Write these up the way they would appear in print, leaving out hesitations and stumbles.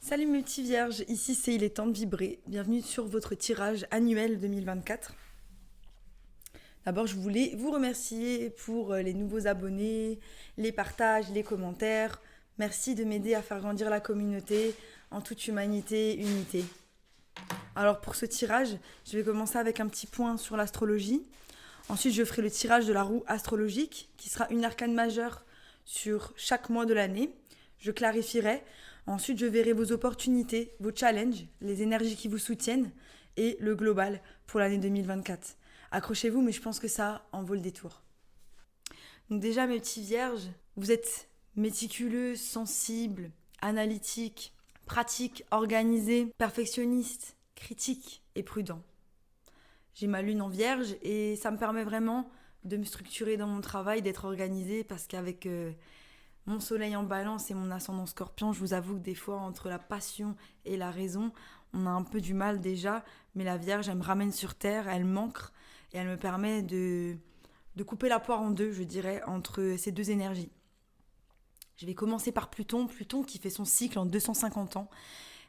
Salut mes petits vierges, ici c'est Il est temps de vibrer. Bienvenue sur votre tirage annuel 2024. D'abord, je voulais vous remercier pour les nouveaux abonnés, les partages, les commentaires. Merci de m'aider à faire grandir la communauté en toute humanité, unité. Alors pour ce tirage, je vais commencer avec un petit point sur l'astrologie. Ensuite, je ferai le tirage de la roue astrologique, qui sera une arcane majeure sur chaque mois de l'année. Je clarifierai. Ensuite, je verrai vos opportunités, vos challenges, les énergies qui vous soutiennent et le global pour l'année 2024. Accrochez-vous, mais je pense que ça en vaut le détour. Donc déjà, mes petits vierges, vous êtes méticuleux, sensibles, analytiques, pratiques, organisés, perfectionnistes, critiques et prudents. J'ai ma lune en vierge et ça me permet vraiment de me structurer dans mon travail, d'être organisée parce qu'avec mon soleil en balance et mon ascendant scorpion, je vous avoue que des fois, entre la passion et la raison, on a un peu du mal déjà, mais la vierge, elle me ramène sur terre, elle m'ancre et elle me permet de couper la poire en deux, je dirais, entre ces deux énergies. Je vais commencer par Pluton qui fait son cycle en 250 ans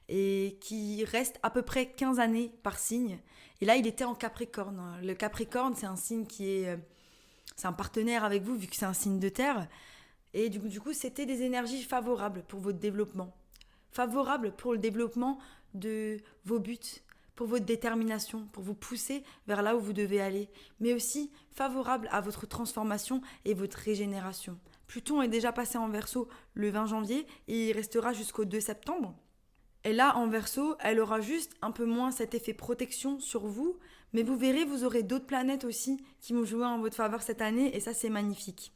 et qui reste à peu près 15 années par signe. Et là, il était en Capricorne. Le Capricorne, c'est un signe c'est un partenaire avec vous, vu que c'est un signe de terre. Et du coup, c'était des énergies favorables pour votre développement. Favorables pour le développement de vos buts, pour votre détermination, pour vous pousser vers là où vous devez aller. Mais aussi favorables à votre transformation et votre régénération. Pluton est déjà passé en Verseau le 20 janvier et il restera jusqu'au 2 septembre. Et là, en Verseau, elle aura juste un peu moins cet effet protection sur vous, mais vous verrez, vous aurez d'autres planètes aussi qui vont jouer en votre faveur cette année, et ça, c'est magnifique.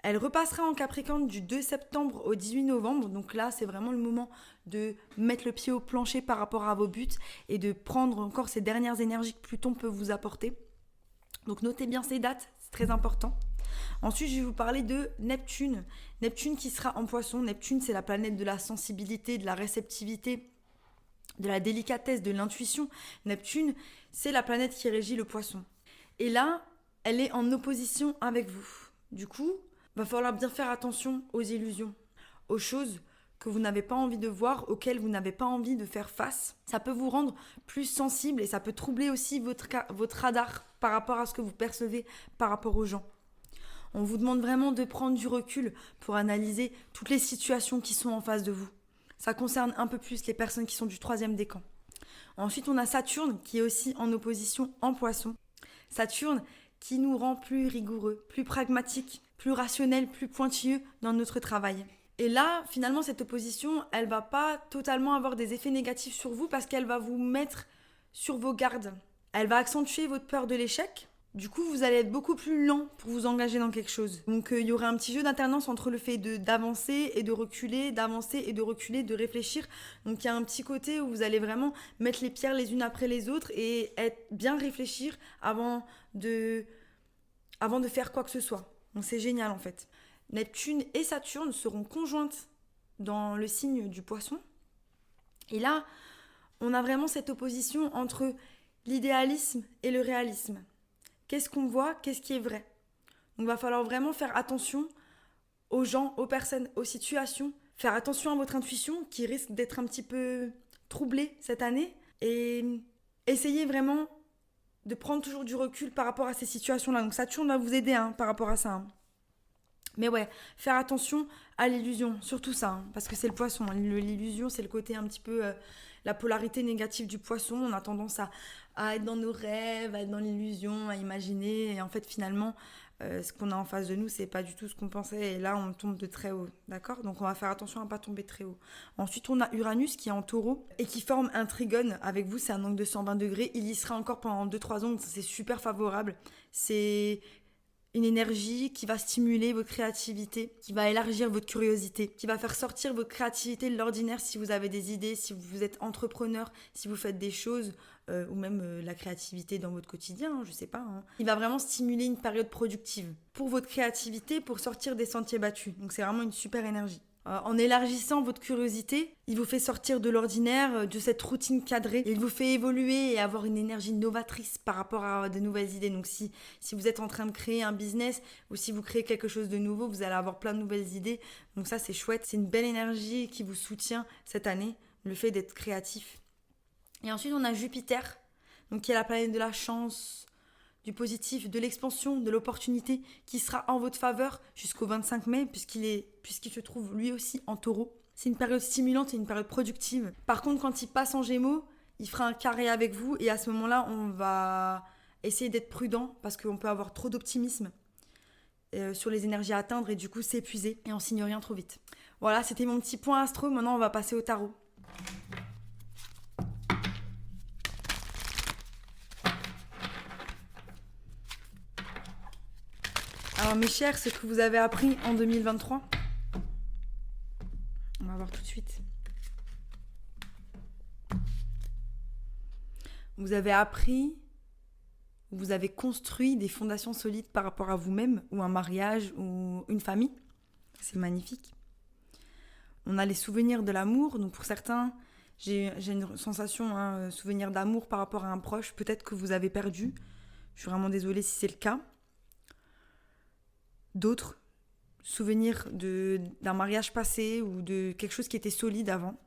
Elle repassera en Capricorne du 2 septembre au 18 novembre, donc là, c'est vraiment le moment de mettre le pied au plancher par rapport à vos buts et de prendre encore ces dernières énergies que Pluton peut vous apporter. Donc notez bien ces dates, c'est très important. Ensuite, je vais vous parler de Neptune. Neptune qui sera en Poisson. Neptune, c'est la planète de la sensibilité, de la réceptivité, de la délicatesse, de l'intuition. Neptune, c'est la planète qui régit le Poisson. Et là, elle est en opposition avec vous. Du coup, va falloir bien faire attention aux illusions, aux choses que vous n'avez pas envie de voir, auxquelles vous n'avez pas envie de faire face. Ça peut vous rendre plus sensible et ça peut troubler aussi votre radar par rapport à ce que vous percevez par rapport aux gens. On vous demande vraiment de prendre du recul pour analyser toutes les situations qui sont en face de vous. Ça concerne un peu plus les personnes qui sont du 3e décan. Ensuite, on a Saturne qui est aussi en opposition en Poisson. Saturne qui nous rend plus rigoureux, plus pragmatiques, plus rationnels, plus pointilleux dans notre travail. Et là, finalement, cette opposition, elle va pas totalement avoir des effets négatifs sur vous parce qu'elle va vous mettre sur vos gardes. Elle va accentuer votre peur de l'échec. Du coup, vous allez être beaucoup plus lent pour vous engager dans quelque chose. Donc, il y aura un petit jeu d'alternance entre le fait d'avancer et de reculer, d'avancer et de reculer, de réfléchir. Donc, il y a un petit côté où vous allez vraiment mettre les pierres les unes après les autres et bien réfléchir avant de faire quoi que ce soit. Donc, c'est génial en fait. Neptune et Saturne seront conjointes dans le signe du Poisson. Et là, on a vraiment cette opposition entre l'idéalisme et le réalisme. Qu'est-ce qu'on voit, qu'est-ce qui est vrai. Donc il va falloir vraiment faire attention aux gens, aux personnes, aux situations. Faire attention à votre intuition qui risque d'être un petit peu troublée cette année. Et essayer vraiment de prendre toujours du recul par rapport à ces situations-là. Donc Saturne va vous aider par rapport à ça. Mais ouais, faire attention à l'illusion, surtout ça, parce que c'est le Poisson. L'illusion, c'est le côté un petit peu... la polarité négative du Poisson, on a tendance à être dans nos rêves, à être dans l'illusion, à imaginer. Et en fait, finalement, ce qu'on a en face de nous, c'est pas du tout ce qu'on pensait. Et là, on tombe de très haut, d'accord ? Donc, on va faire attention à ne pas tomber très haut. Ensuite, on a Uranus qui est en Taureau et qui forme un trigone avec vous. C'est un angle de 120 degrés. Il y sera encore pendant 2-3 ans, donc c'est super favorable. C'est une énergie qui va stimuler votre créativité, qui va élargir votre curiosité, qui va faire sortir votre créativité de l'ordinaire si vous avez des idées, si vous êtes entrepreneur, si vous faites des choses, ou même la créativité dans votre quotidien, je sais pas. Il va vraiment stimuler une période productive pour votre créativité, pour sortir des sentiers battus. Donc c'est vraiment une super énergie. En élargissant votre curiosité, il vous fait sortir de l'ordinaire, de cette routine cadrée. Il vous fait évoluer et avoir une énergie novatrice par rapport à de nouvelles idées. Donc si vous êtes en train de créer un business ou si vous créez quelque chose de nouveau, vous allez avoir plein de nouvelles idées. Donc ça, c'est chouette. C'est une belle énergie qui vous soutient cette année, le fait d'être créatif. Et ensuite, on a Jupiter, donc qui est la planète de la chance, du positif, de l'expansion, de l'opportunité, qui sera en votre faveur jusqu'au 25 mai, puisqu'il se trouve lui aussi en taureau. C'est une période stimulante et une période productive. Par contre, quand il passe en gémeaux, il fera un carré avec vous, et à ce moment-là, on va essayer d'être prudent, parce qu'on peut avoir trop d'optimisme sur les énergies à atteindre, et du coup s'épuiser, et on signe rien trop vite. Voilà, c'était mon petit point astro. Maintenant, on va passer au tarot. Alors mes chers, ce que vous avez appris en 2023, on va voir tout de suite. Vous avez appris, vous avez construit des fondations solides par rapport à vous-même, ou un mariage, ou une famille. C'est magnifique. On a les souvenirs de l'amour, donc pour certains, j'ai une sensation, souvenir d'amour par rapport à un proche, peut-être que vous avez perdu. Je suis vraiment désolée si c'est le cas. D'autres, souvenirs d'un mariage passé ou de quelque chose qui était solide avant.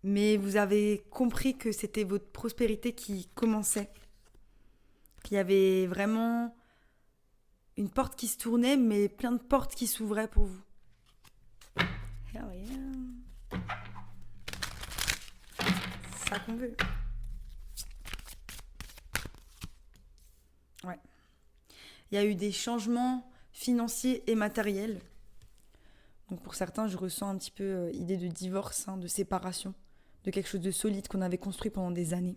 Mais vous avez compris que c'était votre prospérité qui commençait. Qu'il y avait vraiment une porte qui se tournait, mais plein de portes qui s'ouvraient pour vous. Hell yeah. C'est ça qu'on veut. Ouais. Il y a eu des changements financiers et matériels. Donc pour certains, je ressens un petit peu idée de divorce, de séparation, de quelque chose de solide qu'on avait construit pendant des années.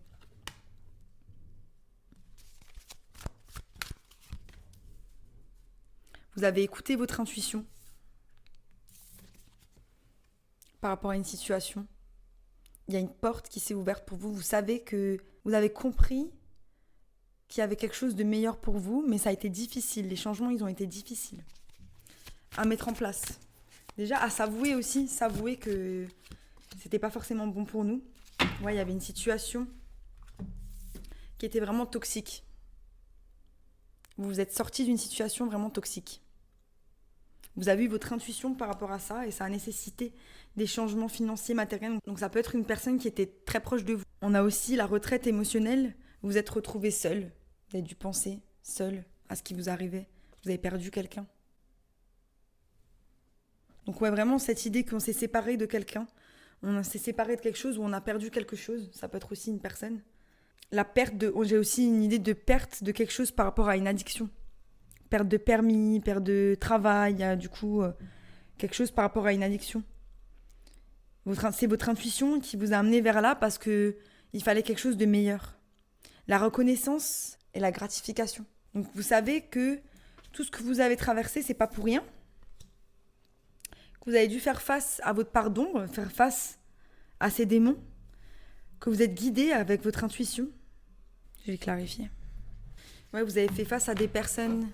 Vous avez écouté votre intuition par rapport à une situation. Il y a une porte qui s'est ouverte pour vous. Vous savez que vous avez compris qu'il y avait quelque chose de meilleur pour vous, mais ça a été difficile. Les changements, ils ont été difficiles à mettre en place. Déjà, à s'avouer aussi, s'avouer que c'était pas forcément bon pour nous. Ouais, il y avait une situation qui était vraiment toxique. Vous vous êtes sorti d'une situation vraiment toxique. Vous avez eu votre intuition par rapport à ça et ça a nécessité des changements financiers, matériels. Donc ça peut être une personne qui était très proche de vous. On a aussi la retraite émotionnelle. Vous vous êtes retrouvé seul. Vous avez dû penser seul à ce qui vous arrivait. Vous avez perdu quelqu'un. Donc ouais, vraiment cette idée qu'on s'est séparé de quelqu'un. On s'est séparé de quelque chose ou on a perdu quelque chose. Ça peut être aussi une personne. J'ai aussi une idée de perte de quelque chose par rapport à une addiction. Perte de permis, perte de travail, du coup, quelque chose par rapport à une addiction. C'est votre intuition qui vous a amené vers là parce qu'il fallait quelque chose de meilleur. La reconnaissance et la gratification. Donc vous savez que tout ce que vous avez traversé, c'est pas pour rien. Que vous avez dû faire face à votre part d'ombre, faire face à ces démons. Que vous êtes guidé avec votre intuition. Je vais clarifier. Ouais, vous avez fait face à des personnes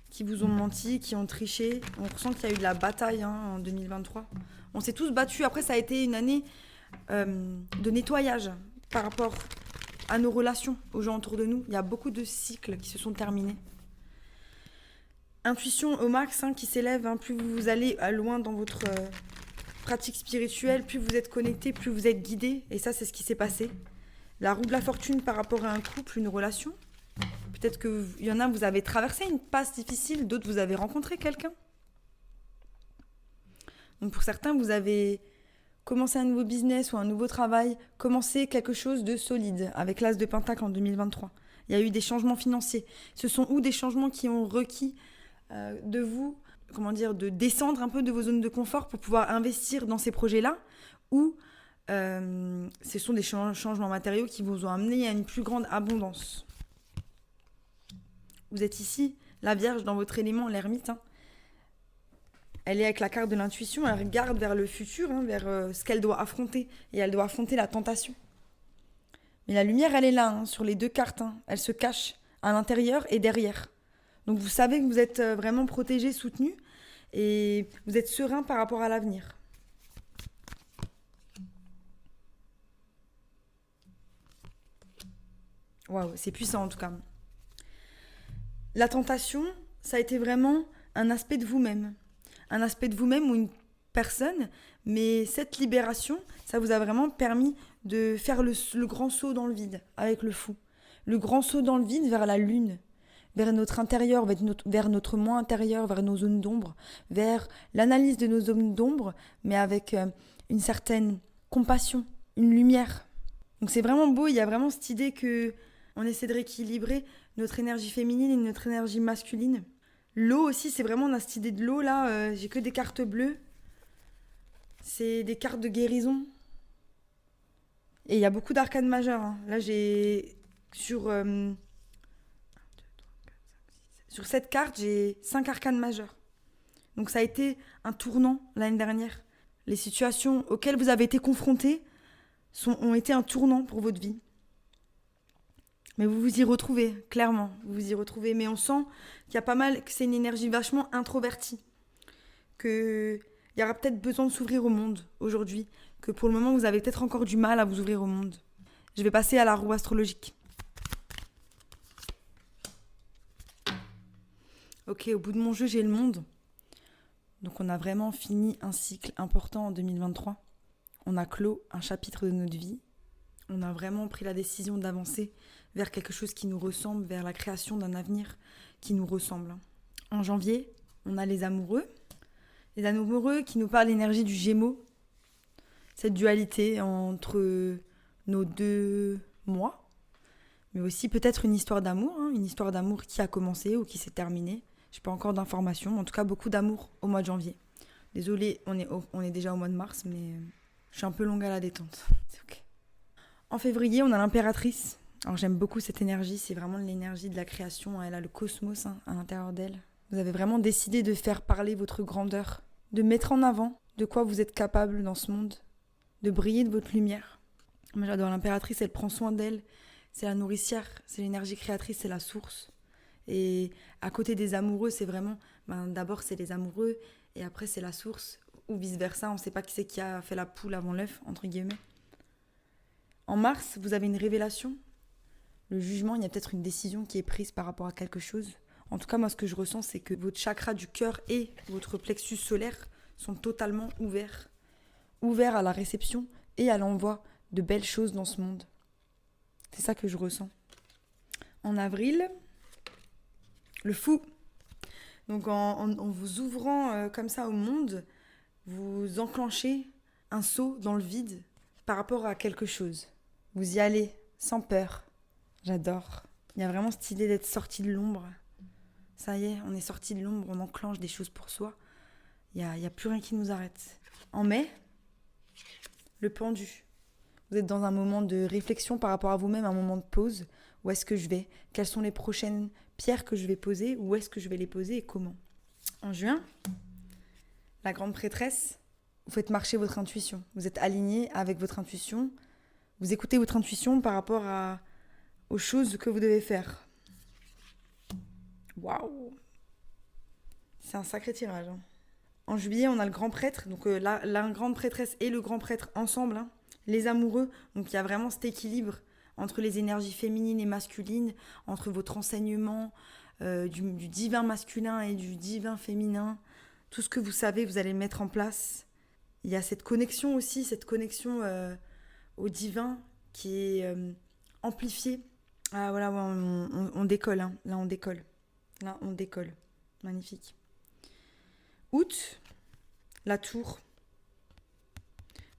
qui vous ont menti, qui ont triché. On ressent qu'il y a eu de la bataille en 2023. On s'est tous battus. Après, ça a été une année de nettoyage par rapport à nos relations, aux gens autour de nous. Il y a beaucoup de cycles qui se sont terminés. Intuition au max qui s'élève. Plus vous allez loin dans votre pratique spirituelle, plus vous êtes connecté, plus vous êtes guidé. Et ça, c'est ce qui s'est passé. La roue de la fortune par rapport à un couple, une relation. Peut-être qu'il y en a, vous avez traversé une passe difficile, d'autres, vous avez rencontré quelqu'un. Donc pour certains, vous avez commencé un nouveau business ou un nouveau travail, commencé quelque chose de solide avec l'As de Pentacle en 2023. Il y a eu des changements financiers. Ce sont des changements qui ont requis de vous, de descendre un peu de vos zones de confort pour pouvoir investir dans ces projets-là, ou ce sont des changements matériaux qui vous ont amené à une plus grande abondance. Vous êtes ici, la Vierge, dans votre élément, l'ermite. Elle est avec la carte de l'intuition, elle regarde vers le futur, vers ce qu'elle doit affronter. Et elle doit affronter la tentation. Mais la lumière, elle est là, sur les deux cartes. Elle se cache à l'intérieur et derrière. Donc vous savez que vous êtes vraiment protégé, soutenu. et vous êtes serein par rapport à l'avenir. Waouh, c'est puissant en tout cas. La tentation, ça a été vraiment un aspect de vous-même. Un aspect de vous-même ou une personne, mais cette libération, ça vous a vraiment permis de faire le grand saut dans le vide avec le fou. Le grand saut dans le vide vers la lune, vers notre intérieur, vers notre moi intérieur, vers nos zones d'ombre, vers l'analyse de nos zones d'ombre, mais avec une certaine compassion, une lumière. Donc c'est vraiment beau, il y a vraiment cette idée que on essaie de rééquilibrer notre énergie féminine et notre énergie masculine. L'eau aussi, c'est vraiment, on a cette idée de l'eau là, j'ai que des cartes bleues. C'est des cartes de guérison. Et il y a beaucoup d'arcanes majeures. Hein. Là, j'ai sur cette carte, j'ai 5 arcanes majeures. Donc ça a été un tournant l'année dernière. Les situations auxquelles vous avez été confrontés ont été un tournant pour votre vie. Mais vous vous y retrouvez, clairement. Vous vous y retrouvez. Mais on sent qu'il y a pas mal, que c'est une énergie vachement introvertie. Qu'il y aura peut-être besoin de s'ouvrir au monde aujourd'hui. Que pour le moment, vous avez peut-être encore du mal à vous ouvrir au monde. Je vais passer à la roue astrologique. Ok, au bout de mon jeu, j'ai le monde. Donc on a vraiment fini un cycle important en 2023. On a clos un chapitre de notre vie. On a vraiment pris la décision d'avancer vers quelque chose qui nous ressemble, vers la création d'un avenir qui nous ressemble. En janvier, on a les amoureux. Les amoureux qui nous parlent de l'énergie du Gémeaux. Cette dualité entre nos deux moi. Mais aussi peut-être une histoire d'amour. Une histoire d'amour qui a commencé ou qui s'est terminée. Je n'ai pas encore d'informations. En tout cas, beaucoup d'amour au mois de janvier. Désolée, on est déjà au mois de mars, mais je suis un peu longue à la détente. C'est ok. En février, on a l'impératrice. Alors j'aime beaucoup cette énergie, c'est vraiment l'énergie de la création, elle a le cosmos à l'intérieur d'elle. Vous avez vraiment décidé de faire parler votre grandeur, de mettre en avant de quoi vous êtes capable dans ce monde, de briller de votre lumière. Moi j'adore l'impératrice, elle prend soin d'elle, c'est la nourricière, c'est l'énergie créatrice, c'est la source. Et à côté des amoureux, c'est vraiment, d'abord c'est les amoureux et après c'est la source, ou vice versa, on ne sait pas qui c'est qui a fait la poule avant l'œuf, entre guillemets. En mars, vous avez une révélation. Le jugement, il y a peut-être une décision qui est prise par rapport à quelque chose. En tout cas, moi, ce que je ressens, c'est que votre chakra du cœur et votre plexus solaire sont totalement ouverts. Ouverts à la réception et à l'envoi de belles choses dans ce monde. C'est ça que je ressens. En avril, le fou. Donc, en vous ouvrant comme ça au monde, vous enclenchez un saut dans le vide par rapport à quelque chose. Vous y allez sans peur. J'adore. Il y a vraiment cette idée d'être sorti de l'ombre. Ça y est, on est sorti de l'ombre, on enclenche des choses pour soi. Il y a plus rien qui nous arrête. En mai, le pendu. Vous êtes dans un moment de réflexion par rapport à vous-même, un moment de pause. Où est-ce que je vais ? Quelles sont les prochaines pierres que je vais poser ? Où est-ce que je vais les poser et comment ? En juin, la grande prêtresse, vous faites marcher votre intuition. Vous êtes aligné avec votre intuition. Vous écoutez votre intuition par rapport aux choses que vous devez faire. Waouh! C'est un sacré tirage. En juillet, on a le grand prêtre. Donc la grande prêtresse et le grand prêtre ensemble. Les amoureux. Donc il y a vraiment cet équilibre entre les énergies féminines et masculines, entre votre enseignement du divin masculin et du divin féminin. Tout ce que vous savez, vous allez le mettre en place. Il y a cette connexion aussi, cette connexion au divin qui est amplifiée. Ah voilà, ouais, on décolle. Là, on décolle. Là, on décolle. Magnifique. Août, la tour.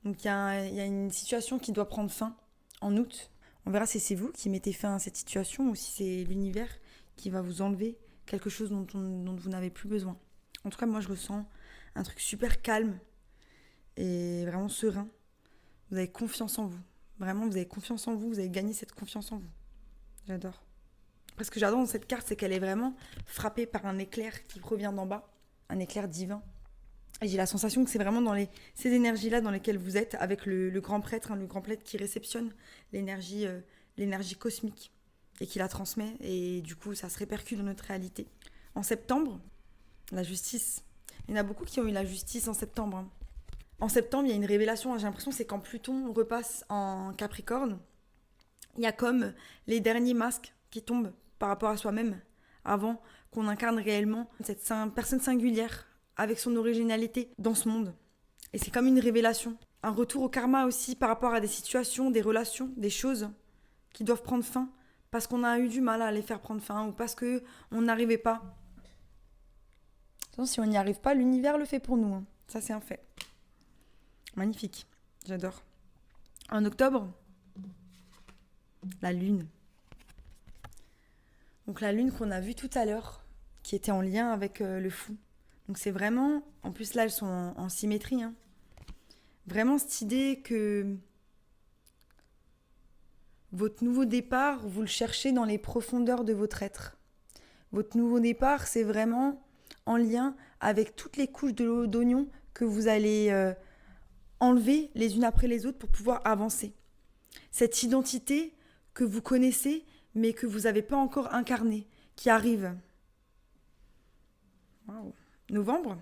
Donc, il y a une situation qui doit prendre fin en août. On verra si c'est vous qui mettez fin à cette situation ou si c'est l'univers qui va vous enlever quelque chose dont vous n'avez plus besoin. En tout cas, moi, je ressens un truc super calme et vraiment serein. Vous avez confiance en vous. Vraiment, vous avez confiance en vous. Vous avez gagné cette confiance en vous. J'adore. Après, ce que j'adore dans cette carte, c'est qu'elle est vraiment frappée par un éclair qui provient d'en bas. Un éclair divin. Et j'ai la sensation que c'est vraiment dans ces énergies-là dans lesquelles vous êtes, avec le grand prêtre, le grand prêtre qui réceptionne l'énergie cosmique et qui la transmet. Et du coup, ça se répercute dans notre réalité. En septembre, la justice. Il y en a beaucoup qui ont eu la justice en septembre, hein. En septembre, il y a une révélation, j'ai l'impression, c'est quand Pluton repasse en Capricorne, il y a comme les derniers masques qui tombent par rapport à soi-même, avant qu'on incarne réellement cette personne singulière, avec son originalité dans ce monde. Et c'est comme une révélation. Un retour au karma aussi par rapport à des situations, des relations, des choses qui doivent prendre fin parce qu'on a eu du mal à les faire prendre fin ou parce qu'on n'arrivait pas. Si on n'y arrive pas, l'univers le fait pour nous, hein. Ça, c'est un fait. Magnifique. J'adore. En octobre, la lune. Donc la lune qu'on a vue tout à l'heure, qui était en lien avec le fou. Donc c'est vraiment, en plus là elles sont en symétrie, hein. Vraiment cette idée que votre nouveau départ, vous le cherchez dans les profondeurs de votre être. Votre nouveau départ, c'est vraiment en lien avec toutes les couches d'oignon que vous allez enlever les unes après les autres pour pouvoir avancer. Cette identité que vous connaissez, mais que vous n'avez pas encore incarnée, qui arrive. Wow. Novembre,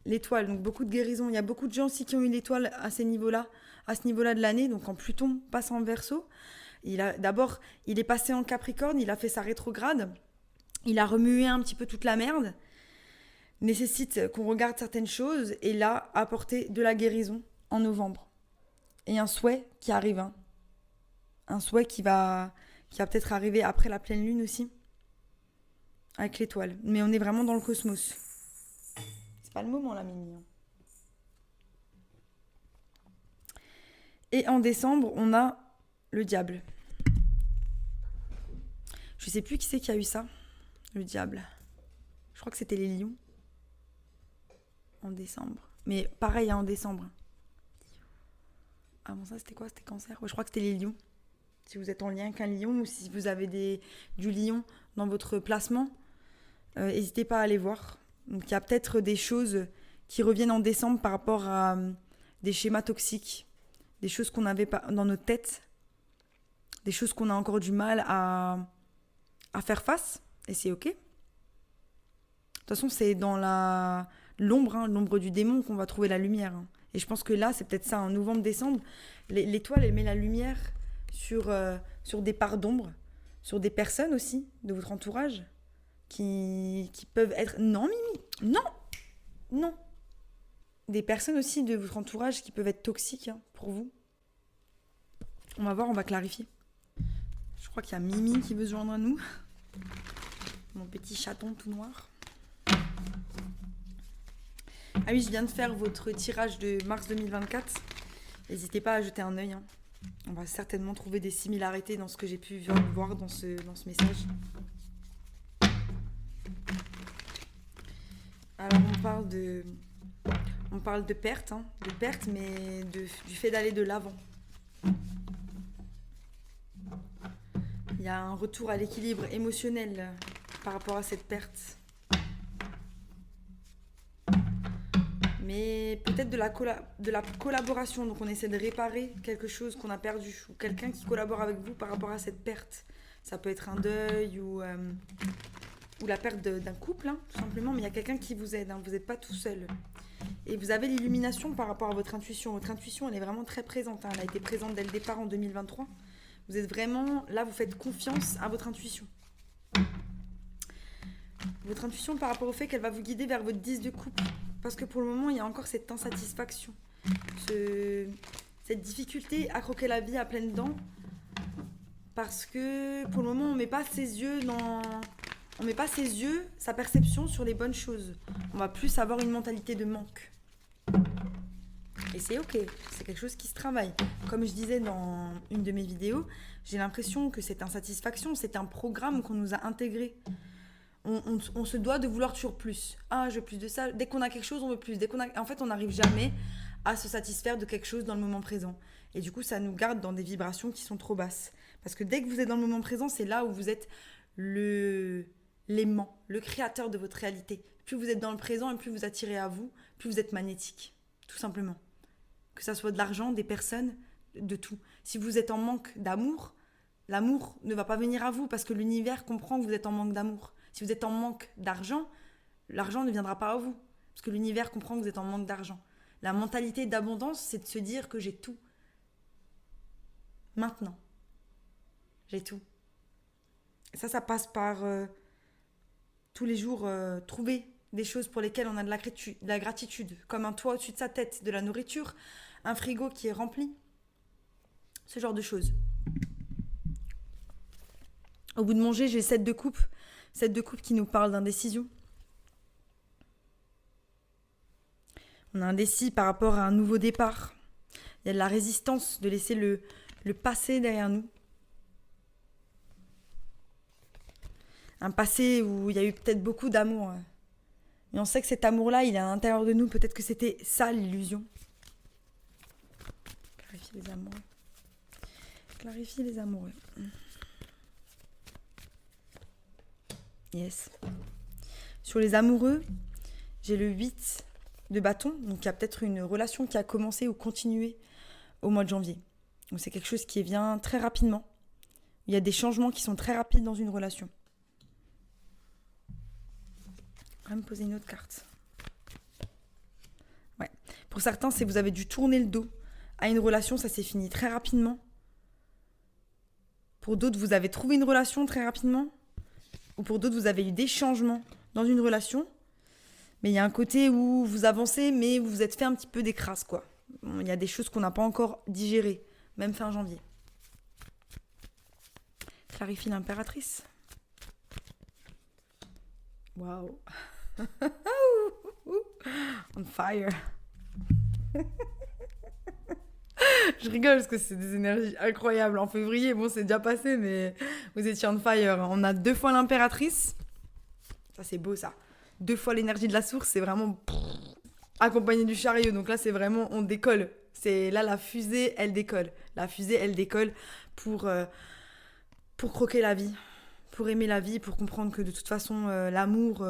l'étoile, donc beaucoup de guérison. Il y a beaucoup de gens aussi qui ont eu l'étoile à ce niveau-là de l'année. Donc quand Pluton passe en Verseau, il est passé en Capricorne, il a fait sa rétrograde, il a remué un petit peu toute la merde, nécessite qu'on regarde certaines choses et là, apporter de la guérison en novembre. Et un souhait qui arrive, hein. Un souhait qui va peut-être arriver après la pleine lune aussi, avec l'étoile. Mais on est vraiment dans le cosmos. C'est pas le moment là, Mimi. Et en décembre, on a le diable. Je sais plus qui c'est qui a eu ça, le diable. Je crois que c'était les lions. En décembre. Mais pareil, hein, en décembre. Avant ça, c'était quoi? C'était cancer? Ouais, je crois que c'était les lions. Si vous êtes en lien avec un lion ou si vous avez du lion dans votre placement, n'hésitez pas à aller voir. Donc il y a peut-être des choses qui reviennent en décembre par rapport à des schémas toxiques, des choses qu'on avait pas dans notre tête, des choses qu'on a encore du mal à faire face, et c'est ok. De toute façon, c'est dans l'ombre, hein, l'ombre du démon qu'on va trouver la lumière, hein. Et je pense que là, c'est peut-être ça, en novembre-décembre, l'étoile, elle met la lumière sur des parts d'ombre, sur des personnes aussi de votre entourage qui peuvent être... Non, Mimi, non. Des personnes aussi de votre entourage qui peuvent être toxiques, hein, pour vous. On va voir, on va clarifier. Je crois qu'il y a Mimi qui veut se joindre à nous. Mon petit chaton tout noir. Ah oui, je viens de faire votre tirage de mars 2024. N'hésitez pas à jeter un œil, hein. On va certainement trouver des similarités dans ce que j'ai pu voir dans ce message. Alors on parle de perte, hein, mais du fait d'aller de l'avant. Il y a un retour à l'équilibre émotionnel par rapport à cette perte. Mais peut-être de la collaboration. Donc on essaie de réparer quelque chose qu'on a perdu. Ou quelqu'un qui collabore avec vous par rapport à cette perte. Ça peut être un deuil ou la perte d'un couple, hein, tout simplement. Mais il y a quelqu'un qui vous aide, hein. Vous n'êtes pas tout seul. Et vous avez l'illumination par rapport à votre intuition. Votre intuition, elle est vraiment très présente, hein. Elle a été présente dès le départ en 2023. Vous êtes vraiment... Là, vous faites confiance à votre intuition. Votre intuition par rapport au fait qu'elle va vous guider vers votre 10 de coupe. Parce que pour le moment, il y a encore cette insatisfaction. Cette difficulté à croquer la vie à pleines dents. Parce que pour le moment, on ne met pas ses yeux sa perception sur les bonnes choses. On va plus avoir une mentalité de manque. Et c'est ok, c'est quelque chose qui se travaille. Comme je disais dans une de mes vidéos, j'ai l'impression que cette insatisfaction, c'est un programme qu'on nous a intégré. On se doit de vouloir toujours plus. Ah, je veux plus de ça. Dès qu'on a quelque chose, on veut plus. En fait, on n'arrive jamais à se satisfaire de quelque chose dans le moment présent. Et du coup, ça nous garde dans des vibrations qui sont trop basses. Parce que dès que vous êtes dans le moment présent, c'est là où vous êtes l'aimant, le créateur de votre réalité. Plus vous êtes dans le présent et plus vous attirez à vous, plus vous êtes magnétique. Tout simplement. Que ça soit de l'argent, des personnes, de tout. Si vous êtes en manque d'amour, l'amour ne va pas venir à vous parce que l'univers comprend que vous êtes en manque d'amour. Si vous êtes en manque d'argent, l'argent ne viendra pas à vous. Parce que l'univers comprend que vous êtes en manque d'argent. La mentalité d'abondance, c'est de se dire que j'ai tout. Maintenant. J'ai tout. Et ça passe par tous les jours trouver des choses pour lesquelles on a de la gratitude. Comme un toit au-dessus de sa tête, de la nourriture, un frigo qui est rempli. Ce genre de choses. Au bout de manger, j'ai 7 de coupe. 7 de coupe qui nous parle d'indécision. On a indécis par rapport à un nouveau départ. Il y a de la résistance de laisser le passé derrière nous. Un passé où il y a eu peut-être beaucoup d'amour. Et on sait que cet amour-là, il est à l'intérieur de nous. Peut-être que c'était ça l'illusion. Clarifier les amoureux. Clarifier les amoureux. Yes. Sur les amoureux, j'ai le 8 de bâton. Donc il y a peut-être une relation qui a commencé ou continué au mois de janvier. Donc c'est quelque chose qui vient très rapidement. Il y a des changements qui sont très rapides dans une relation. Je vais me poser une autre carte. Ouais. Pour certains, c'est que vous avez dû tourner le dos à une relation, ça s'est fini très rapidement. Pour d'autres, vous avez trouvé une relation très rapidement. Ou pour d'autres, vous avez eu des changements dans une relation. Mais il y a un côté où vous avancez, mais vous vous êtes fait un petit peu des crasses, quoi. Bon, il y a des choses qu'on n'a pas encore digérées, même fin janvier. Clarifie l'impératrice. Waouh. On fire. Je rigole parce que c'est des énergies incroyables. En février, bon, c'est déjà passé, mais vous étiez on fire. On a 2 fois l'impératrice. Ça, c'est beau, ça. 2 fois l'énergie de la source, c'est vraiment accompagné du chariot. Donc là, c'est vraiment, on décolle. C'est là, la fusée, elle décolle. La fusée, elle décolle pour croquer la vie, pour aimer la vie, pour comprendre que de toute façon, l'amour,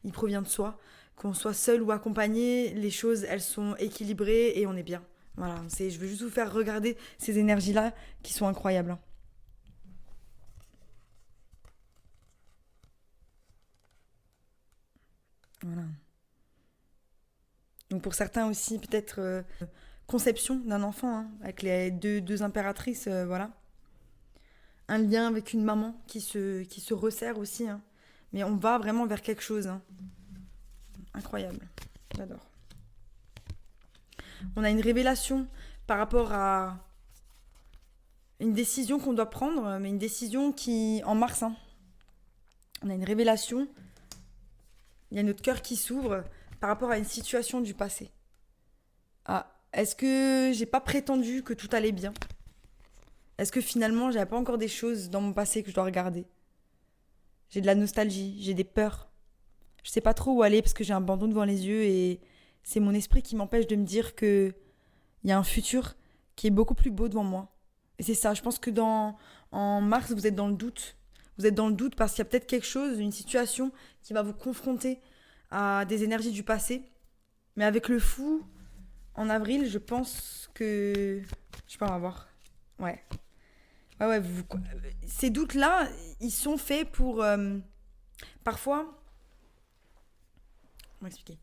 il provient de soi. Qu'on soit seul ou accompagné, les choses, elles sont équilibrées et on est bien. Voilà, je veux juste vous faire regarder ces énergies-là qui sont incroyables. Voilà. Donc pour certains aussi, peut-être conception d'un enfant, hein, avec les deux impératrices, voilà. Un lien avec une maman qui se resserre aussi. Hein. Mais on va vraiment vers quelque chose. Hein. Incroyable. J'adore. On a une révélation par rapport à une décision qu'on doit prendre, mais une décision qui, en mars, hein, on a une révélation. Il y a notre cœur qui s'ouvre par rapport à une situation du passé. Ah, est-ce que j'ai pas prétendu que tout allait bien ? Est-ce que finalement, j'avais pas encore des choses dans mon passé que je dois regarder ? J'ai de la nostalgie, j'ai des peurs. Je sais pas trop où aller parce que j'ai un bandeau devant les yeux et c'est mon esprit qui m'empêche de me dire qu'il y a un futur qui est beaucoup plus beau devant moi. Et c'est ça, je pense que en mars, vous êtes dans le doute. Vous êtes dans le doute parce qu'il y a peut-être quelque chose, une situation qui va vous confronter à des énergies du passé. Mais avec le fou, en avril, je pense que... Je sais pas, on va voir. Ouais. Ouais, ces doutes-là, ils sont faits pour... parfois... On va expliquer.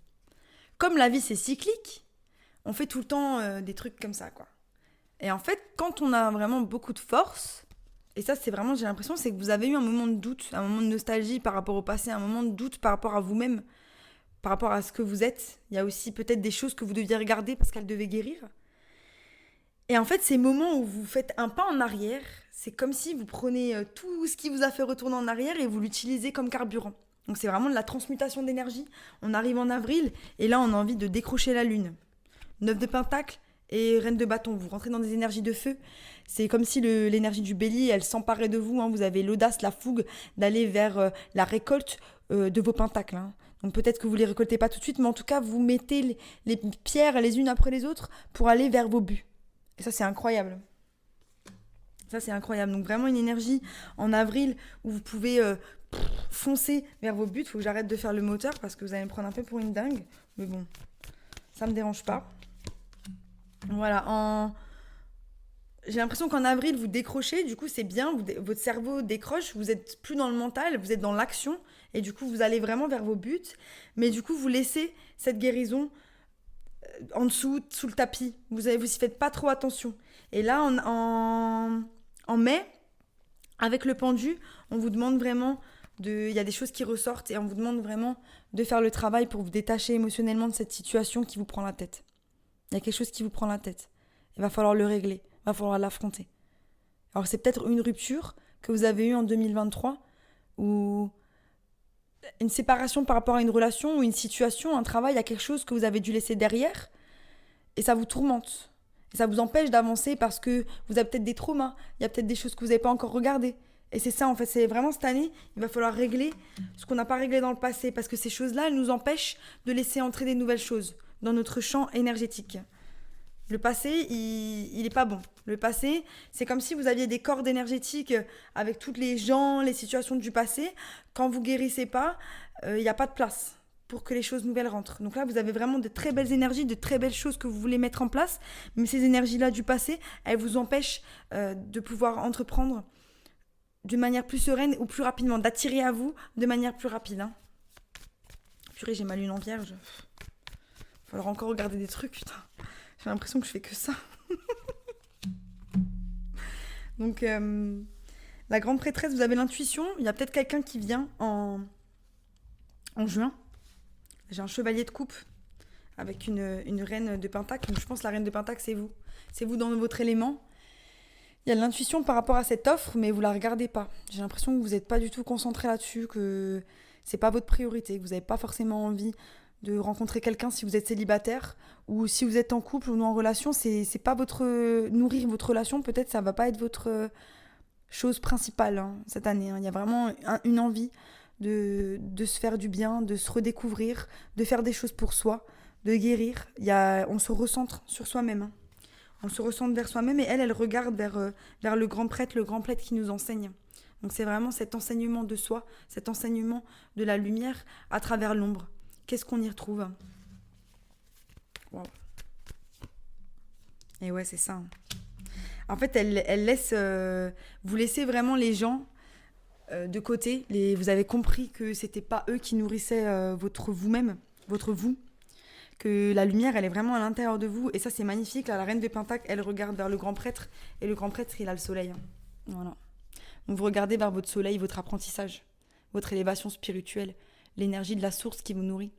Comme la vie, c'est cyclique, on fait tout le temps des trucs comme ça, quoi. Et en fait, quand on a vraiment beaucoup de force, et ça, c'est vraiment, j'ai l'impression, c'est que vous avez eu un moment de doute, un moment de nostalgie par rapport au passé, un moment de doute par rapport à vous-même, par rapport à ce que vous êtes. Il y a aussi peut-être des choses que vous deviez regarder parce qu'elles devaient guérir. Et en fait, ces moments où vous faites un pas en arrière, c'est comme si vous prenez tout ce qui vous a fait retourner en arrière et vous l'utilisez comme carburant. Donc c'est vraiment de la transmutation d'énergie. On arrive en avril et là, on a envie de décrocher la lune. 9 de pentacle et reine de bâton. Vous rentrez dans des énergies de feu. C'est comme si l'énergie du bélier, elle s'emparait de vous. Hein. Vous avez l'audace, la fougue d'aller vers la récolte de vos pentacles. Hein. Donc peut-être que vous ne les récoltez pas tout de suite, mais en tout cas, vous mettez les pierres les unes après les autres pour aller vers vos buts. Et ça, c'est incroyable. Ça, c'est incroyable. Donc vraiment une énergie en avril où vous pouvez foncer vers vos buts. Il faut que j'arrête de faire le moteur parce que vous allez me prendre un peu pour une dingue. Mais bon, ça ne me dérange pas. Voilà, J'ai l'impression qu'en avril, vous décrochez, du coup, c'est bien, votre cerveau décroche, vous êtes plus dans le mental, vous êtes dans l'action, et du coup, vous allez vraiment vers vos buts. Mais du coup, vous laissez cette guérison en dessous, sous le tapis. Vous y faites pas trop attention. Et là, en mai, avec le pendu, on vous demande vraiment il y a des choses qui ressortent et on vous demande vraiment de faire le travail pour vous détacher émotionnellement de cette situation qui vous prend la tête. Il y a quelque chose qui vous prend la tête. Il va falloir le régler. Il va falloir l'affronter. Alors c'est peut-être une rupture que vous avez eue en 2023 ou une séparation par rapport à une relation ou une situation, un travail, il y a quelque chose que vous avez dû laisser derrière et ça vous tourmente. Et ça vous empêche d'avancer parce que vous avez peut-être des traumas, il y a peut-être des choses que vous n'avez pas encore regardées. Et c'est ça, en fait, c'est vraiment cette année, il va falloir régler ce qu'on n'a pas réglé dans le passé parce que ces choses-là, elles nous empêchent de laisser entrer des nouvelles choses dans notre champ énergétique. Le passé, il n'est pas bon. Le passé, c'est comme si vous aviez des cordes énergétiques avec tous les gens, les situations du passé. Quand vous guérissez pas, il n'y a pas de place pour que les choses nouvelles rentrent. Donc là, vous avez vraiment de très belles énergies, de très belles choses que vous voulez mettre en place. Mais ces énergies-là du passé, elles vous empêchent de pouvoir entreprendre de manière plus sereine ou plus rapidement, d'attirer à vous de manière plus rapide. Hein. Purée, j'ai ma lune en vierge. Il va falloir encore regarder des trucs, putain. J'ai l'impression que je fais que ça. Donc, la grande prêtresse, vous avez l'intuition. Il y a peut-être quelqu'un qui vient en juin. J'ai un chevalier de coupe avec une reine de pentacle. Donc, je pense que la reine de pentacle, c'est vous. C'est vous dans votre élément. Il y a de l'intuition par rapport à cette offre, mais vous la regardez pas. J'ai l'impression que vous n'êtes pas du tout concentré là-dessus, que c'est pas votre priorité, que vous n'avez pas forcément envie de rencontrer quelqu'un si vous êtes célibataire ou si vous êtes en couple ou en relation, c'est pas nourrir votre relation, peut-être ça va pas être votre chose principale hein, cette année. Hein. Il y a vraiment une envie de se faire du bien, de se redécouvrir, de faire des choses pour soi, de guérir. On se recentre sur soi-même. Hein. On se recentre vers soi-même et elle regarde vers le grand prêtre qui nous enseigne. Donc c'est vraiment cet enseignement de soi, cet enseignement de la lumière à travers l'ombre. Qu'est-ce qu'on y retrouve? Wow. Et ouais, c'est ça. En fait, elle laisse... vous laissez vraiment les gens de côté. Vous avez compris que c'était pas eux qui nourrissaient votre vous-même, votre vous. Que la lumière, elle est vraiment à l'intérieur de vous. Et ça, c'est magnifique. Là, la reine de Pentacle, elle regarde vers le grand prêtre. Et le grand prêtre, il a le soleil. Voilà. Donc, vous regardez vers votre soleil, votre apprentissage, votre élévation spirituelle, l'énergie de la source qui vous nourrit,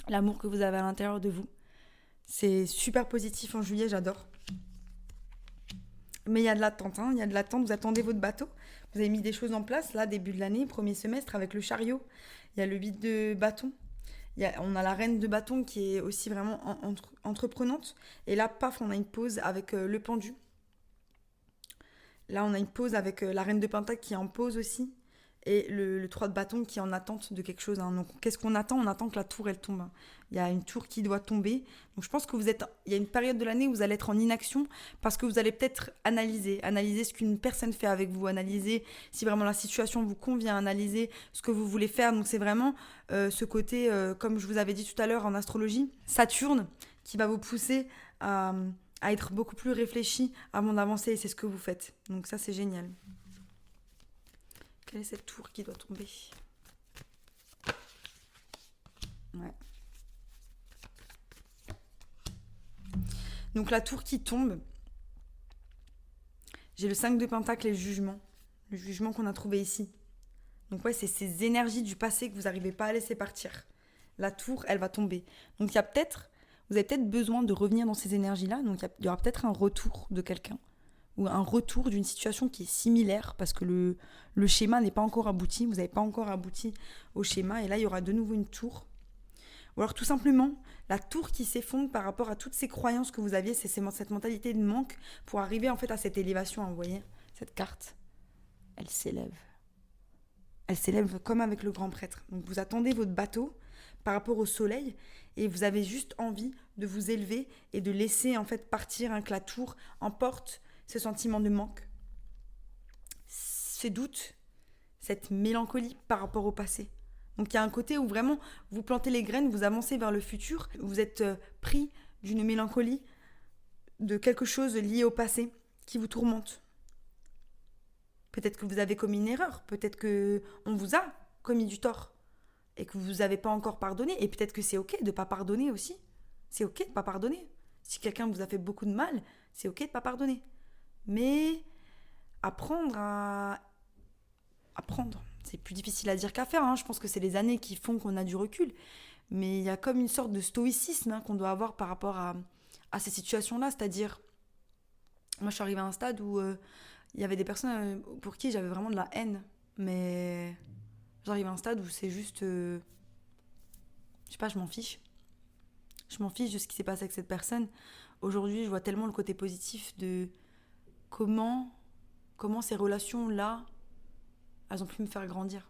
l'amour que vous avez à l'intérieur de vous. C'est super positif en juillet, j'adore. Mais il y a de l'attente, hein. Il y a de l'attente, vous attendez votre bateau. Vous avez mis des choses en place, là, début de l'année, premier semestre, avec le chariot. Il y a le 8 de bâton. On a la reine de bâton qui est aussi vraiment entreprenante. Et là, paf, on a une pause avec le pendu. Là, on a une pause avec la reine de pentacle qui est en pause aussi. Et le 3 de bâton qui est en attente de quelque chose. Hein. Donc, qu'est-ce qu'on attend? On attend que la tour, elle tombe. Il y a une tour qui doit tomber. Donc, je pense que il y a une période de l'année où vous allez être en inaction parce que vous allez peut-être analyser ce qu'une personne fait avec vous, analyser si vraiment la situation vous convient, analyser ce que vous voulez faire. Donc, c'est vraiment ce côté, comme je vous avais dit tout à l'heure en astrologie, Saturne qui va vous pousser à être beaucoup plus réfléchi avant d'avancer. Et c'est ce que vous faites. Donc, ça, c'est génial. Quelle est cette tour qui doit tomber? Ouais. Donc la tour qui tombe, j'ai le 5 de pentacle et le jugement qu'on a trouvé ici. Donc ouais, c'est ces énergies du passé que vous n'arrivez pas à laisser partir. La tour, elle va tomber. Donc vous avez peut-être besoin de revenir dans ces énergies-là. Donc il y aura peut-être un retour de quelqu'un ou un retour d'une situation qui est similaire parce que le schéma n'est pas encore abouti, vous n'avez pas encore abouti au schéma et là il y aura de nouveau une tour. Ou alors tout simplement la tour qui s'effondre par rapport à toutes ces croyances que vous aviez, c'est cette mentalité de manque pour arriver en fait à cette élévation, hein, vous voyez, cette carte, elle s'élève. Elle s'élève comme avec le grand prêtre. Donc vous attendez votre bateau par rapport au soleil et vous avez juste envie de vous élever et de laisser en fait partir hein, que la tour emporte ce sentiment de manque, ces doutes, cette mélancolie par rapport au passé. Donc il y a un côté où vraiment vous plantez les graines, vous avancez vers le futur, vous êtes pris d'une mélancolie, de quelque chose lié au passé. qui vous tourmente. Peut-être que vous avez commis une erreur, peut-être qu'on vous a commis du tort et que vous n'avez pas encore pardonné. Et peut-être que c'est ok de ne pas pardonner aussi. C'est ok de ne pas pardonner. Si quelqu'un vous a fait beaucoup de mal, c'est ok de ne pas pardonner. Mais apprendre. C'est plus difficile à dire qu'à faire. Je pense que c'est les années qui font qu'on a du recul. Mais il y a comme une sorte de stoïcisme qu'on doit avoir par rapport à ces situations-là. C'est-à-dire, moi je suis arrivée à un stade où il y avait des personnes pour qui j'avais vraiment de la haine. Mais j'arrive à un stade où c'est juste... je sais pas, je m'en fiche. Je m'en fiche de ce qui s'est passé avec cette personne. Aujourd'hui, je vois tellement le côté positif de comment ces relations-là, elles ont pu me faire grandir.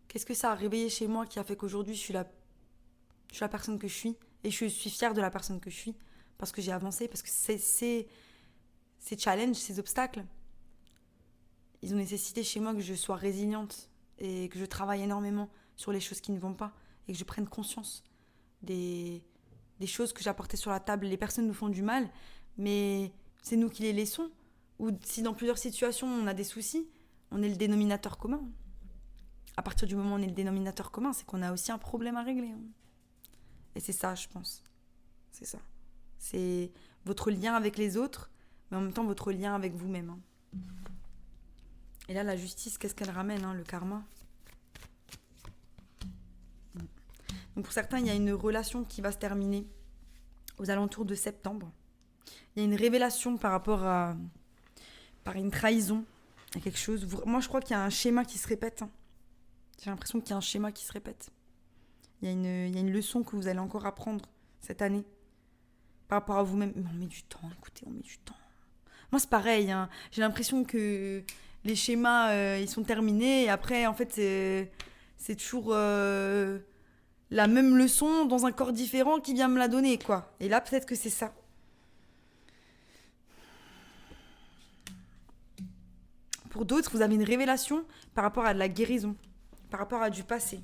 Qu'est-ce que ça a réveillé chez moi qui a fait qu'aujourd'hui, je suis la personne que je suis. Et je suis fière de la personne que je suis. Parce que j'ai avancé, parce que ces challenges, ces obstacles, ils ont nécessité chez moi que je sois résiliente et que je travaille énormément sur les choses qui ne vont pas et que je prenne conscience des choses que j'apportais sur la table. Les personnes nous font du mal, mais c'est nous qui les laissons. Ou si dans plusieurs situations on a des soucis, on est le dénominateur commun. À partir du moment où on est le dénominateur commun, c'est qu'on a aussi un problème à régler. Et c'est ça, je pense. C'est ça. C'est votre lien avec les autres, mais en même temps votre lien avec vous-même. Et là, la justice, qu'est-ce qu'elle ramène, le karma? Donc pour certains, il y a une relation qui va se terminer aux alentours de septembre. Il y a une révélation par une trahison à quelque chose. Moi, je crois qu'il y a un schéma qui se répète. J'ai l'impression qu'il y a un schéma qui se répète. Il y a une leçon que vous allez encore apprendre cette année par rapport à vous-même. Mais on met du temps, écoutez, on met du temps. Moi, c'est pareil. J'ai l'impression que les schémas, ils sont terminés. Et après, en fait, c'est toujours la même leçon dans un corps différent qui vient me la donner, quoi. Et là, peut-être que c'est ça. Pour d'autres, vous avez une révélation par rapport à de la guérison, par rapport à du passé.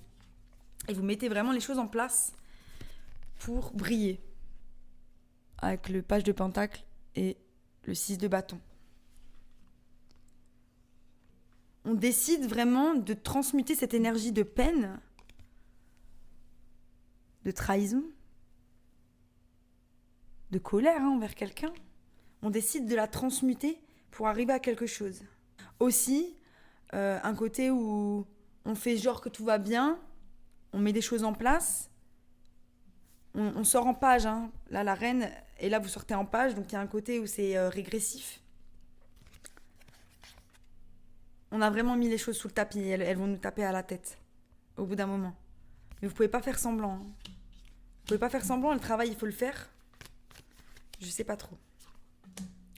Et vous mettez vraiment les choses en place pour briller. Avec le page de pentacle et le 6 de bâton. On décide vraiment de transmuter cette énergie de peine, de trahison, de colère envers quelqu'un. On décide de la transmuter pour arriver à quelque chose. Aussi, un côté où on fait genre que tout va bien, on met des choses en place, on sort en page. Là, la reine, et là, vous sortez en page, donc il y a un côté où c'est régressif. On a vraiment mis les choses sous le tapis, elles vont nous taper à la tête, au bout d'un moment. Mais vous pouvez pas faire semblant. Vous pouvez pas faire semblant, le travail, il faut le faire. Je sais pas trop.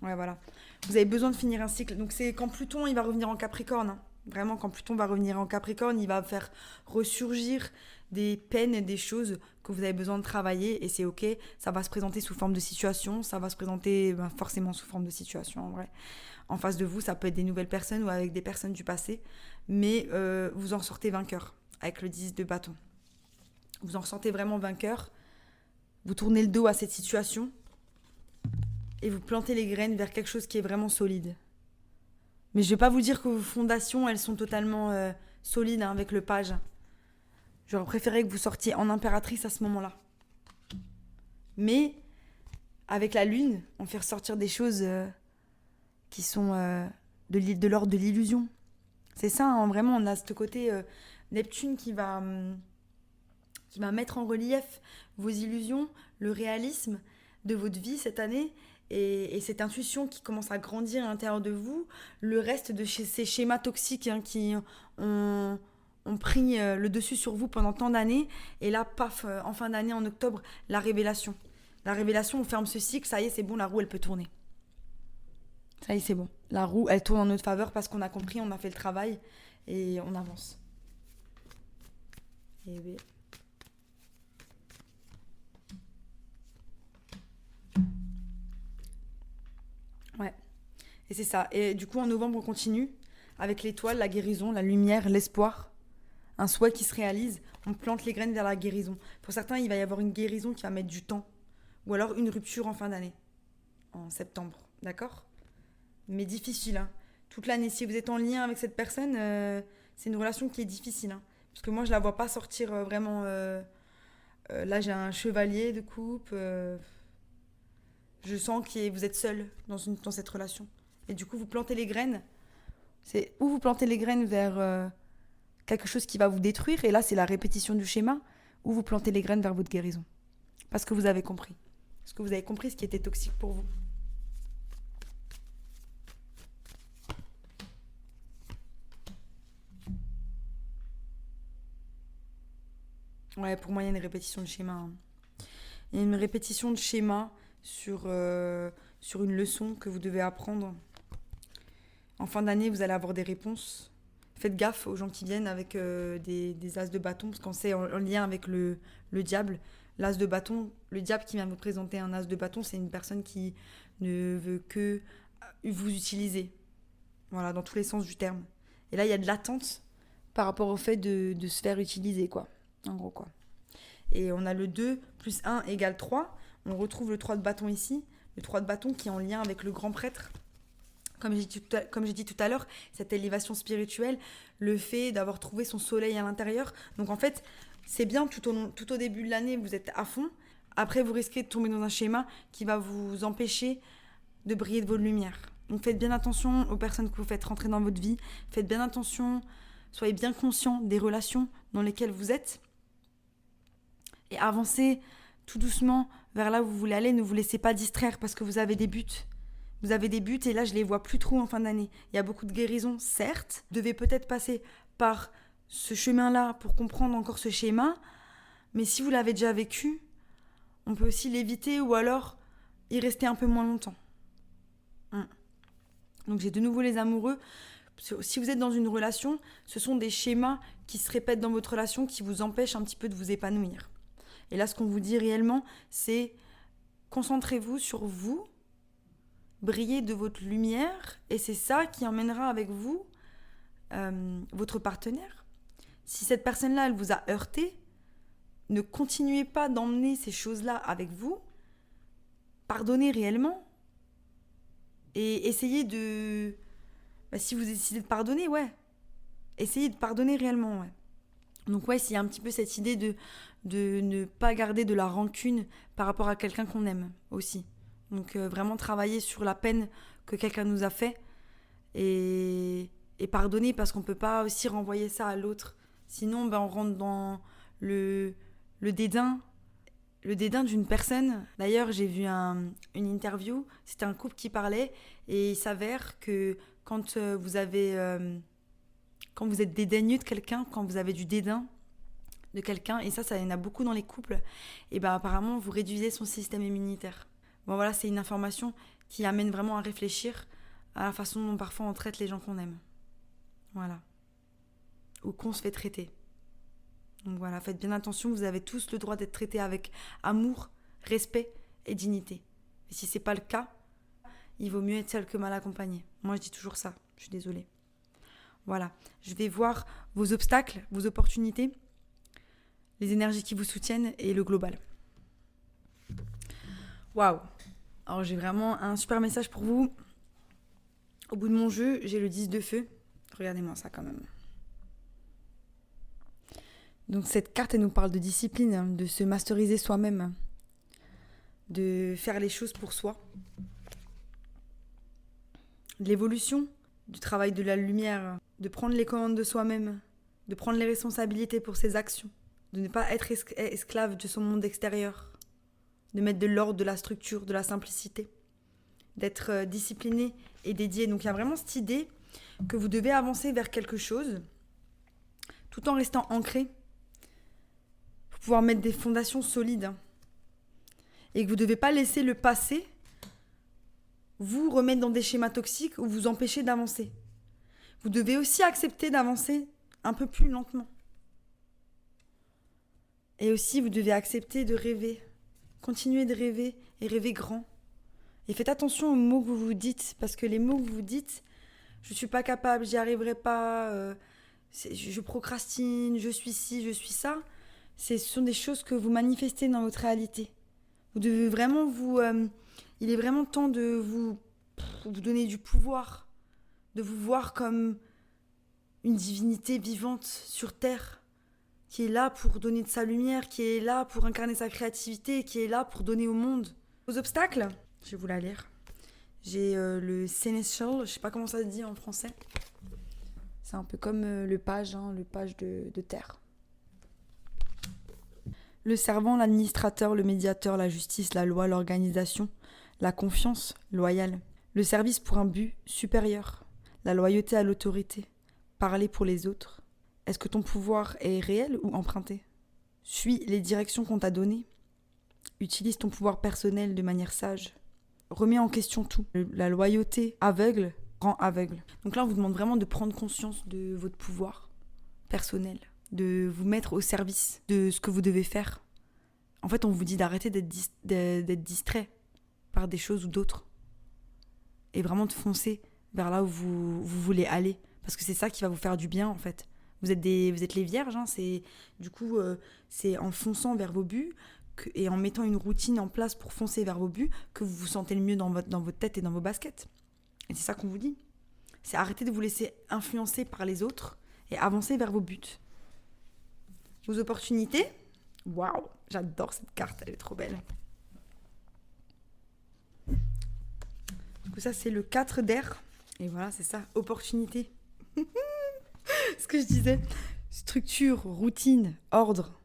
Ouais, voilà. Vous avez besoin de finir un cycle. Donc c'est quand Pluton, il va revenir en Capricorne. Vraiment, quand Pluton va revenir en Capricorne, il va faire ressurgir des peines et des choses que vous avez besoin de travailler. Et c'est ok, ça va se présenter sous forme de situation. Ça va se présenter forcément sous forme de situation, en vrai. En face de vous, ça peut être des nouvelles personnes ou avec des personnes du passé. Mais vous en sortez vainqueur avec le 10 de bâton. Vous en sortez vraiment vainqueur. Vous tournez le dos à cette situation et vous plantez les graines vers quelque chose qui est vraiment solide. Mais je ne vais pas vous dire que vos fondations, elles sont totalement solides avec le page. J'aurais préféré que vous sortiez en impératrice à ce moment-là. Mais avec la lune, on fait ressortir des choses qui sont de l'ordre de l'illusion. C'est ça, vraiment, on a ce côté Neptune qui va mettre en relief vos illusions, le réalisme de votre vie cette année et cette intuition qui commence à grandir à l'intérieur de vous, le reste de ces schémas toxiques qui ont pris le dessus sur vous pendant tant d'années. Et là, paf, en fin d'année, en octobre, la révélation. La révélation, on ferme ce cycle, ça y est, c'est bon, la roue, elle peut tourner. Ça y est, c'est bon. La roue, elle tourne en notre faveur parce qu'on a compris, on a fait le travail et on avance. Et oui. Ouais, et c'est ça. Et du coup, en novembre, on continue avec l'étoile, la guérison, la lumière, l'espoir. Un souhait qui se réalise. On plante les graines vers la guérison. Pour certains, il va y avoir une guérison qui va mettre du temps. Ou alors une rupture en fin d'année. en septembre, d'accord? Mais difficile, hein. Toute l'année, si vous êtes en lien avec cette personne, c'est une relation qui est difficile, hein. Parce que moi, je la vois pas sortir vraiment. Là, j'ai un chevalier de coupe. Je sens que vous êtes seul dans cette relation. Et du coup, vous plantez les graines. C'est où vous plantez les graines vers quelque chose qui va vous détruire. Et là, c'est la répétition du schéma. Ou vous plantez les graines vers votre guérison. Parce que vous avez compris. Parce que vous avez compris ce qui était toxique pour vous. Ouais, pour moi, il y a une répétition de schéma, hein. Il y a une répétition de schéma sur une leçon que vous devez apprendre. En fin d'année, vous allez avoir des réponses. Faites gaffe aux gens qui viennent avec des as de bâton, parce que quand c'est en lien avec le diable, l'as de bâton, le diable qui vient vous présenter un as de bâton, c'est une personne qui ne veut que vous utiliser. Voilà, dans tous les sens du terme. Et là, il y a de l'attente par rapport au fait de se faire utiliser, quoi. En gros, quoi. Et on a le 2 plus 1 égale 3. On retrouve le 3 de bâton ici. Le 3 de bâton qui est en lien avec le grand prêtre. Comme j'ai dit tout à l'heure, cette élévation spirituelle, le fait d'avoir trouvé son soleil à l'intérieur. Donc en fait, c'est bien tout au début de l'année, vous êtes à fond. Après, vous risquez de tomber dans un schéma qui va vous empêcher de briller de votre lumière. Donc faites bien attention aux personnes que vous faites rentrer dans votre vie. Faites bien attention, soyez bien conscient des relations dans lesquelles vous êtes. Et avancez tout doucement vers là où vous voulez aller. Ne vous laissez pas distraire parce que vous avez des buts. Vous avez des buts et là, je les vois plus trop en fin d'année. Il y a beaucoup de guérisons, certes. Vous devez peut-être passer par ce chemin-là pour comprendre encore ce schéma. Mais si vous l'avez déjà vécu, on peut aussi l'éviter ou alors y rester un peu moins longtemps. Donc j'ai de nouveau les amoureux. Si vous êtes dans une relation, ce sont des schémas qui se répètent dans votre relation qui vous empêchent un petit peu de vous épanouir. Et là, ce qu'on vous dit réellement, c'est concentrez-vous sur vous, brillez de votre lumière, et c'est ça qui emmènera avec vous votre partenaire. Si cette personne-là, elle vous a heurté, ne continuez pas d'emmener ces choses-là avec vous. Pardonnez réellement. Et essayez de... si vous décidez de pardonner, ouais. Essayez de pardonner réellement, ouais. Donc ouais, s'il y a un petit peu cette idée de ne pas garder de la rancune par rapport à quelqu'un qu'on aime aussi. Donc vraiment travailler sur la peine que quelqu'un nous a fait et pardonner parce qu'on ne peut pas aussi renvoyer ça à l'autre. Sinon, on rentre dans le dédain. Le dédain d'une personne. D'ailleurs, j'ai vu une interview, c'était un couple qui parlait et il s'avère que quand vous êtes dédaigneux de quelqu'un, quand vous avez du dédain de quelqu'un, et ça il y en a beaucoup dans les couples, et ben apparemment vous réduisez son système immunitaire. Bon voilà, c'est une information qui amène vraiment à réfléchir à la façon dont parfois on traite les gens qu'on aime. Voilà. Ou qu'on se fait traiter. Donc voilà, faites bien attention, vous avez tous le droit d'être traités avec amour, respect et dignité. Et si c'est pas le cas, il vaut mieux être seul que mal accompagné. Moi je dis toujours ça, je suis désolée. Voilà, je vais voir vos obstacles, vos opportunités, les énergies qui vous soutiennent et le global. Waouh! Alors j'ai vraiment un super message pour vous. Au bout de mon jeu, j'ai le 10 de feu. Regardez-moi ça quand même. Donc cette carte, elle nous parle de discipline, de se masteriser soi-même, de faire les choses pour soi, de l'évolution, du travail de la lumière, de prendre les commandes de soi-même, de prendre les responsabilités pour ses actions, de ne pas être esclave de son monde extérieur, de mettre de l'ordre, de la structure, de la simplicité, d'être discipliné et dédié. Donc il y a vraiment cette idée que vous devez avancer vers quelque chose tout en restant ancré pour pouvoir mettre des fondations solides et que vous ne devez pas laisser le passé vous remettre dans des schémas toxiques ou vous empêcher d'avancer. Vous devez aussi accepter d'avancer un peu plus lentement. Et aussi, vous devez accepter de rêver. Continuez de rêver et rêver grand. Et faites attention aux mots que vous vous dites, parce que les mots que vous vous dites, je ne suis pas capable, j'y arriverai pas, je procrastine, je suis ci, je suis ça, ce sont des choses que vous manifestez dans votre réalité. Vous devez vraiment vous Il est vraiment temps de vous donner du pouvoir, de vous voir comme une divinité vivante sur Terre, qui est là pour donner de sa lumière, qui est là pour incarner sa créativité, qui est là pour donner au monde. Aux obstacles, je vais vous la lire. J'ai le Seneschal, je sais pas comment ça se dit en français. C'est un peu comme le page de terre. Le servant, l'administrateur, le médiateur, la justice, la loi, l'organisation, la confiance, loyale. Le service pour un but supérieur, la loyauté à l'autorité, parler pour les autres. Est-ce que ton pouvoir est réel ou emprunté ? Suis les directions qu'on t'a données. Utilise ton pouvoir personnel de manière sage. Remets en question tout. La loyauté aveugle rend aveugle. Donc là, on vous demande vraiment de prendre conscience de votre pouvoir personnel, de vous mettre au service de ce que vous devez faire. En fait, on vous dit d'arrêter d'être distrait par des choses ou d'autres et vraiment de foncer vers là où vous voulez aller, parce que c'est ça qui va vous faire du bien en fait. Vous êtes les vierges, hein, c'est en fonçant vers vos buts et en mettant une routine en place pour foncer vers vos buts que vous vous sentez le mieux dans votre tête et dans vos baskets. Et c'est ça qu'on vous dit. C'est arrêter de vous laisser influencer par les autres et avancer vers vos buts. Vos opportunités, waouh, j'adore cette carte, elle est trop belle. Du coup, ça, c'est le 4 d'air. Et voilà, c'est ça, opportunité. Ce que je disais, structure, routine, ordre,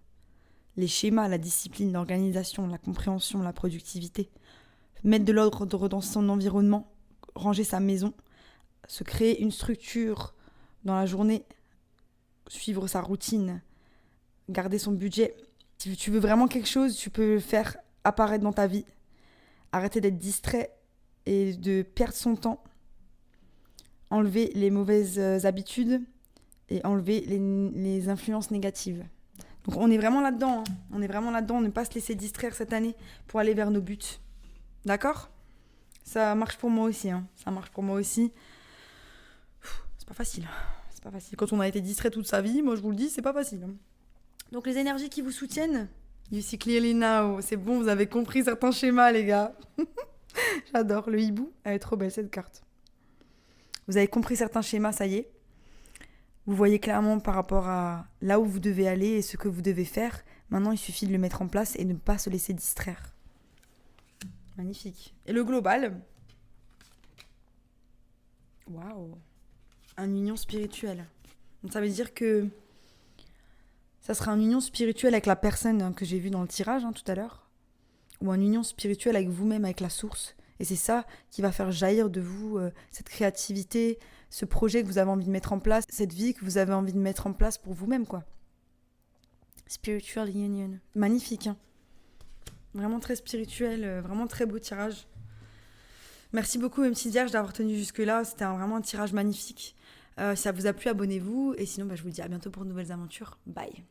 les schémas, la discipline, l'organisation, la compréhension, la productivité. Mettre de l'ordre dans son environnement, ranger sa maison, se créer une structure dans la journée, suivre sa routine, garder son budget. Si tu veux vraiment quelque chose, tu peux le faire apparaître dans ta vie. Arrêter d'être distrait et de perdre son temps. Enlever les mauvaises habitudes et enlever les influences négatives. Donc on est vraiment là-dedans. Hein. On est vraiment là-dedans. Ne pas se laisser distraire cette année pour aller vers nos buts. D'accord ? Ça marche pour moi aussi. Hein. Ça marche pour moi aussi. C'est pas facile. C'est pas facile. Quand on a été distrait toute sa vie, moi je vous le dis, c'est pas facile. Donc les énergies qui vous soutiennent, you see clearly now. C'est bon, vous avez compris certains schémas, les gars. J'adore. Le hibou, elle est trop belle cette carte. Vous avez compris certains schémas, ça y est. Vous voyez clairement par rapport à là où vous devez aller et ce que vous devez faire. Maintenant, il suffit de le mettre en place et de ne pas se laisser distraire. Magnifique. Et le global. Waouh. Une union spirituelle. Donc ça veut dire que ça sera une union spirituelle avec la personne que j'ai vue dans le tirage tout à l'heure. Ou une union spirituelle avec vous-même, avec la source. Et c'est ça qui va faire jaillir de vous cette créativité, ce projet que vous avez envie de mettre en place, cette vie que vous avez envie de mettre en place pour vous-même, quoi. Spiritual Union. Magnifique, hein. Vraiment très spirituel, vraiment très beau tirage. Merci beaucoup, mes petites vierges, d'avoir tenu jusque-là. C'était vraiment un tirage magnifique. Si ça vous a plu, abonnez-vous. Et sinon, je vous dis à bientôt pour de nouvelles aventures. Bye.